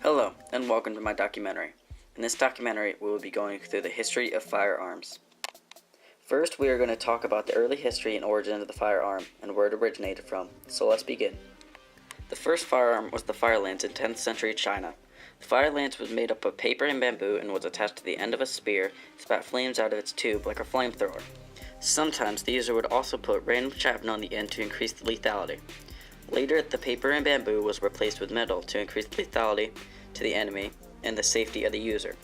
Hello, and welcome to my documentary. In this documentary, we will be going through the history of firearms. First, we are going to talk about the early history and origin of the firearm and where it originated from, so let's begin. The first firearm was the Firelands in 10th century China. The Firelands was made up of paper and bamboo and was attached to the end of a spear to spat flames out of its tube like a flamethrower. Sometimes the user would also put random shrapnel on the end to increase the lethality. Later, the paper and bamboo was replaced with metal to increase lethality to the enemy and the safety of the user.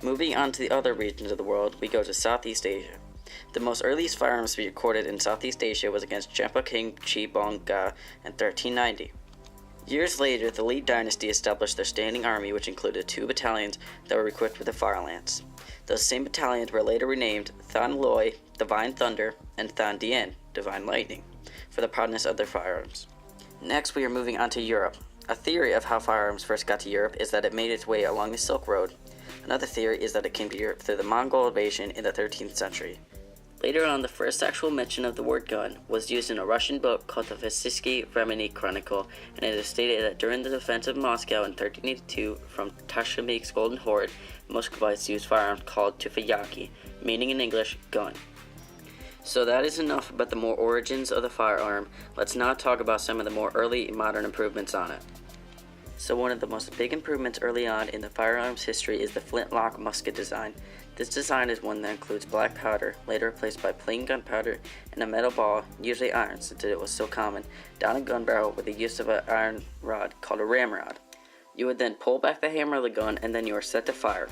Moving on to the other regions of the world, we go to Southeast Asia. The most earliest firearms to be recorded in Southeast Asia was against Champa King Chi-Bong Ga in 1390. Years later, the Li dynasty established their standing army, which included 2 battalions that were equipped with a Firelands. Those same battalions were later renamed Than Loi, Divine Thunder, and Than Dien, Divine Lightning, for the proudness of their firearms. Next, we are moving on to Europe. A theory of how firearms first got to Europe is that it made its way along the Silk Road. Another theory is that it came to Europe through the Mongol invasion in the 13th century. Later on, the first actual mention of the word gun was used in a Russian book called the Vasily Vremeny Chronicle, and it is stated that during the defense of Moscow in 1382 from Tashkemik's Golden Horde, Muscovites used firearms called tufayaki, meaning in English, gun. So that is enough about the more origins of the firearm. Let's now talk about some of the more early modern improvements on it. So one of the most big improvements early on in the firearms history is the Flintlock musket design. This design is one that includes black powder, later replaced by plain gunpowder, and a metal ball, usually iron since it was so common, down a gun barrel with the use of an iron rod called a ramrod. You would then pull back the hammer of the gun and then you are set to fire.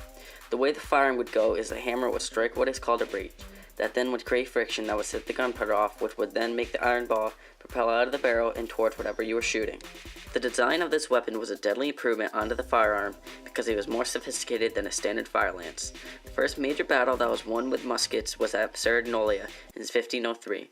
The way the firing would go is the hammer would strike what is called a breech. That then would create friction that would set the gunpowder off, which would then make the iron ball propel out of the barrel and towards whatever you were shooting. The design of this weapon was a deadly improvement onto the firearm because it was more sophisticated than a standard Firelance. The first major battle that was won with muskets was at Cernolia in 1503.